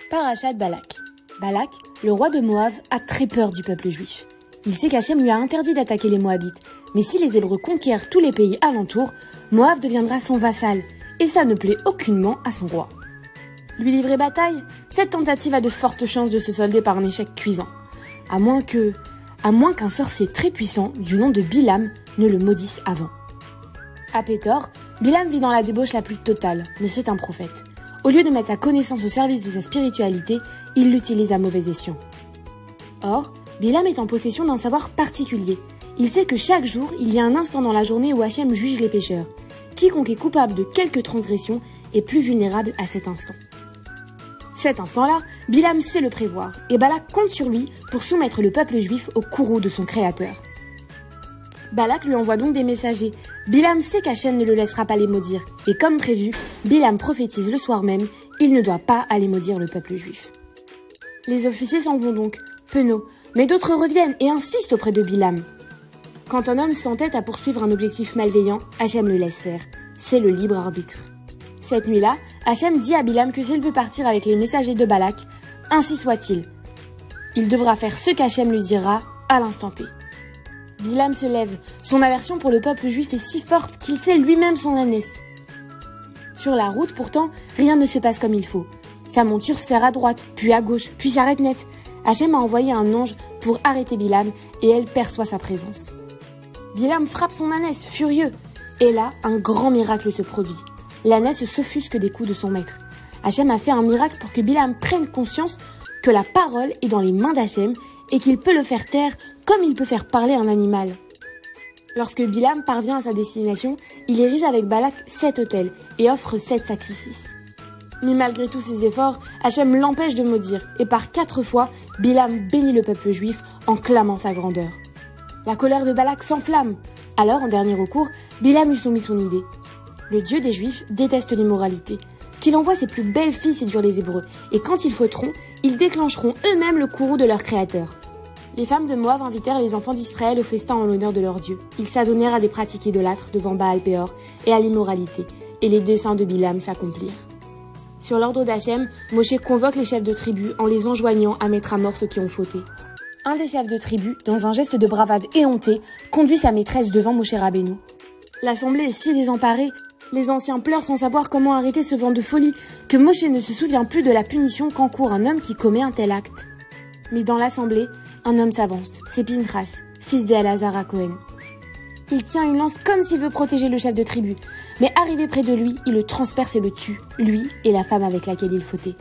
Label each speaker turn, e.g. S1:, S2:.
S1: Parachat Balak. Balak, le roi de Moab, a très peur du peuple juif. Il sait qu'Hachem lui a interdit d'attaquer les Moabites, mais si les Hébreux conquièrent tous les pays alentours, Moab deviendra son vassal, et ça ne plaît aucunement à son roi. Lui livrer bataille, cette tentative a de fortes chances de se solder par un échec cuisant. À moins qu'un sorcier très puissant, du nom de Bilam, ne le maudisse avant. À Pétor, Bilam vit dans la débauche la plus totale, mais c'est un prophète. Au lieu de mettre sa connaissance au service de sa spiritualité, il l'utilise à mauvais escient. Or, Bilam est en possession d'un savoir particulier. Il sait que chaque jour, il y a un instant dans la journée où Hachem juge les pécheurs. Quiconque est coupable de quelque transgression est plus vulnérable à cet instant. Cet instant-là, Bilam sait le prévoir, et Balak compte sur lui pour soumettre le peuple juif au courroux de son créateur. Balak lui envoie donc des messagers. Bilam sait qu'Hachem ne le laissera pas les maudire, et comme prévu, Bilam prophétise le soir même, il ne doit pas aller maudire le peuple juif. Les officiers s'en vont donc, penauds, mais d'autres reviennent et insistent auprès de Bilam. Quand un homme s'entête à poursuivre un objectif malveillant, Hachem le laisse faire. C'est le libre arbitre. Cette nuit-là, Hachem dit à Bilam que s'il veut partir avec les messagers de Balak, ainsi soit-il. Il devra faire ce qu'Hachem lui dira à l'instant T. Bilam se lève. Son aversion pour le peuple juif est si forte qu'il sait lui-même son ânesse. Sur la route, pourtant, rien ne se passe comme il faut. Sa monture serre à droite, puis à gauche, puis s'arrête net. Hachem a envoyé un ange pour arrêter Bilam et elle perçoit sa présence. Bilam frappe son ânesse, furieux. Et là, un grand miracle se produit. L'ânesse s'offusque des coups de son maître. Hachem a fait un miracle pour que Bilam prenne conscience que la parole est dans les mains d'Hachem et qu'il peut le faire taire comme il peut faire parler un animal. Lorsque Bilam parvient à sa destination, il érige avec Balak 7 autels et offre 7 sacrifices. Mais malgré tous ses efforts, Hachem l'empêche de maudire et par 4 fois, Bilam bénit le peuple juif en clamant sa grandeur. La colère de Balak s'enflamme. Alors, en dernier recours, Bilam lui soumet son idée. Le Dieu des Juifs déteste l'immoralité, qu'il envoie ses plus belles filles séduire les Hébreux, et quand ils fauteront, ils déclencheront eux-mêmes le courroux de leur créateur. Les femmes de Moab invitèrent les enfants d'Israël au festin en l'honneur de leur Dieu. Ils s'adonnèrent à des pratiques idolâtres devant Baal-Péor et à l'immoralité, et les desseins de Bilam s'accomplirent. Sur l'ordre d'Hachem, Moshe convoque les chefs de tribu en les enjoignant à mettre à mort ceux qui ont fauté. Un des chefs de tribu, dans un geste de bravade éhonté, conduit sa maîtresse devant Moshe Rabbeinu. L'assemblée est si désemparée, les anciens pleurent sans savoir comment arrêter ce vent de folie, que Moshe ne se souvient plus de la punition qu'encourt un homme qui commet un tel acte. Mais dans l'assemblée, un homme s'avance, c'est Pinchas, fils d'Elazar à Cohen. Il tient une lance comme s'il veut protéger le chef de tribu, mais arrivé près de lui, il le transperce et le tue, lui et la femme avec laquelle il fautait.